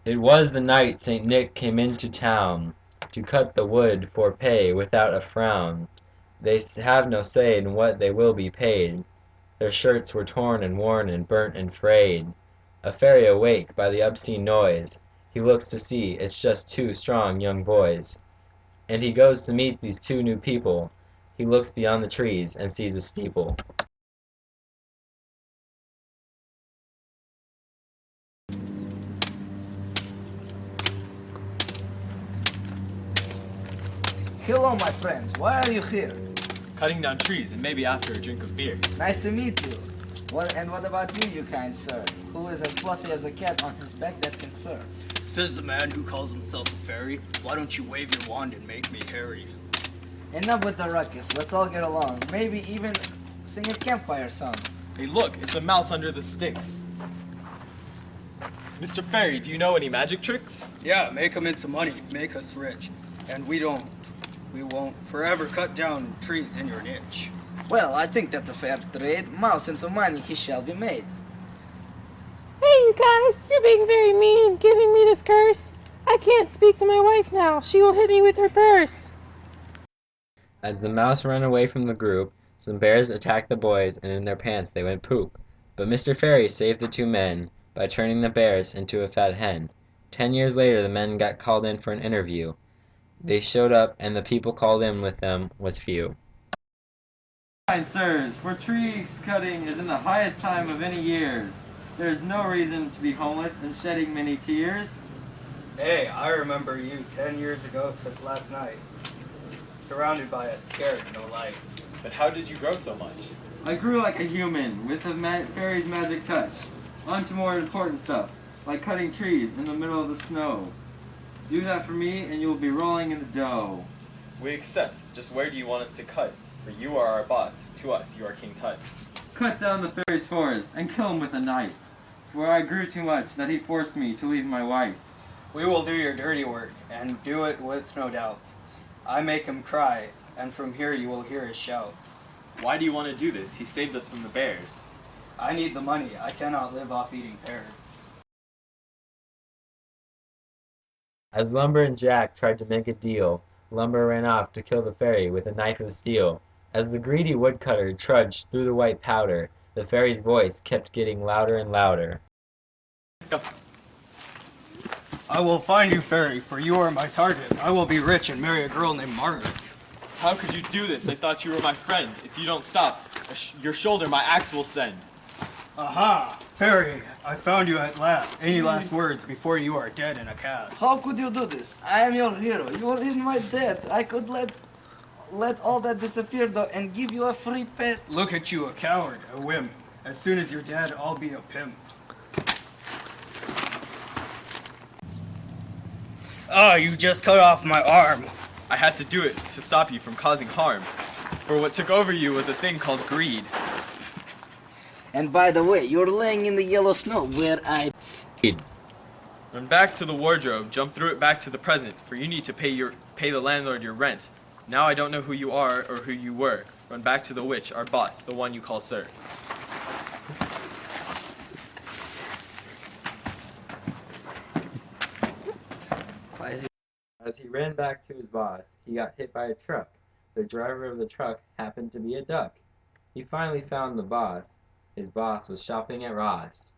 It was the night St. Nick came into town to cut the wood for pay without a frown. They have no say in what they will be paid. Their shirts were torn and worn and burnt and frayed. A fairy awake by the obscene noise, he looks to see it's just two strong young boys. And he goes to meet these two new people. He looks beyond the trees and sees a steeple. Hello, my friends. Why are you here? Cutting down trees and maybe after a drink of beer. Nice to meet you. And what about you kind sir? Who is as fluffy as a cat on his back that can fur? Says the man who calls himself a fairy. Why don't you wave your wand and make me hairy? Enough with the ruckus. Let's all get along. Maybe even sing a campfire song. Hey, look, it's a mouse under the sticks. Mr. Fairy, do you know any magic tricks? Yeah, make them into money, make us rich. And we won't forever cut down trees in your niche. Well, I think that's a fair trade. Mouse into money he shall be made. Hey, you guys, you're being very mean, giving me this curse. I can't speak to my wife now. She will hit me with her purse. As the mouse ran away from the group, some bears attacked the boys, and in their pants they went poop. But Mr. Fairy saved the two men by turning the bears into a fat hen. 10 years later, the men got called in for an interview. They showed up, and the people called in with them was few. Fine, sirs, for trees cutting is in the highest time of any years. There is no reason to be homeless and shedding many tears. Hey, I remember you 10 years ago to last night. Surrounded by a scared no light. But how did you grow so much? I grew like a human with a fairy's magic touch. On to more important stuff, like cutting trees in the middle of the snow. Do that for me and you will be rolling in the dough. We accept. Just where do you want us to cut? For you are our boss. To us, you are King Tut. Cut down the fairy's forest and kill him with a knife. For I grew too much that he forced me to leave my wife. We will do your dirty work, and do it with no doubt. I make him cry, and from here you will hear his shout. Why do you want to do this? He saved us from the bears. I need the money. I cannot live off eating pears. As Lumber and Jack tried to make a deal, Lumber ran off to kill the fairy with a knife of steel. As the greedy woodcutter trudged through the white powder, the fairy's voice kept getting louder and louder. Go. I will find you, fairy, for you are my target. I will be rich and marry a girl named Margaret. How could you do this? I thought you were my friend. If you don't stop, your shoulder my axe will send. Aha! Fairy, I found you at last. Any last words before you are dead in a cast? How could you do this? I am your hero. You are in my debt. I could let all that disappear though and give you a free pet. Look at you, a coward, a wimp. As soon as you're dead, I'll be a pimp. Ah, you just cut off my arm. I had to do it to stop you from causing harm. For what took over you was a thing called greed. And by the way, you're laying in the yellow snow where I... Run back to the wardrobe, jump through it back to the present, for you need to pay the landlord your rent. Now I don't know who you are or who you were. Run back to the witch, our boss, the one you call sir. As he ran back to his boss, he got hit by a truck. The driver of the truck happened to be a duck. He finally found the boss. His boss was shopping at Ross.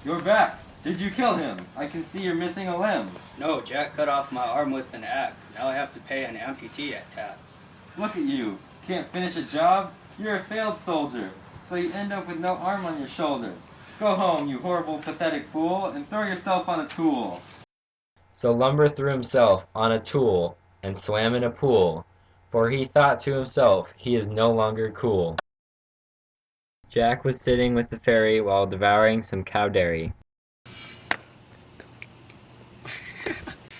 You're back. Did you kill him? I can see you're missing a limb. No, Jack cut off my arm with an axe. Now I have to pay an amputee at tax. Look at you. Can't finish a job? You're a failed soldier. So you end up with no arm on your shoulder. Go home, you horrible, pathetic fool, and throw yourself on a tool. So Lumber threw himself on a tool and swam in a pool, for he thought to himself, he is no longer cool. Jack was sitting with the fairy while devouring some cow dairy.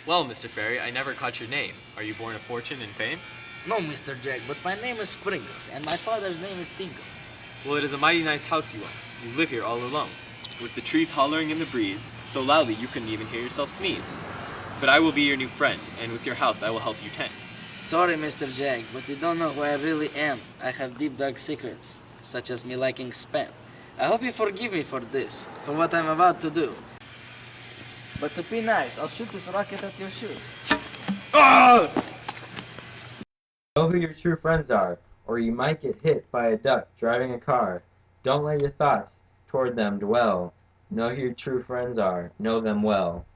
Well, Mr. Fairy, I never caught your name. Are you born of fortune and fame? No, Mr. Jack, but my name is Sprinkles, and my father's name is Tinkles. Well, it is a mighty nice house you own. You live here all alone, with the trees hollering in the breeze, so loudly you couldn't even hear yourself sneeze. But I will be your new friend, and with your house I will help you tend. Sorry, Mr. Jack, but you don't know who I really am. I have deep, dark secrets, such as me liking spam. I hope you forgive me for this, for what I'm about to do. But to be nice, I'll shoot this rocket at your shoe. Ah! Know who your true friends are, or you might get hit by a duck driving a car. Don't let your thoughts toward them dwell. Know who your true friends are, know them well.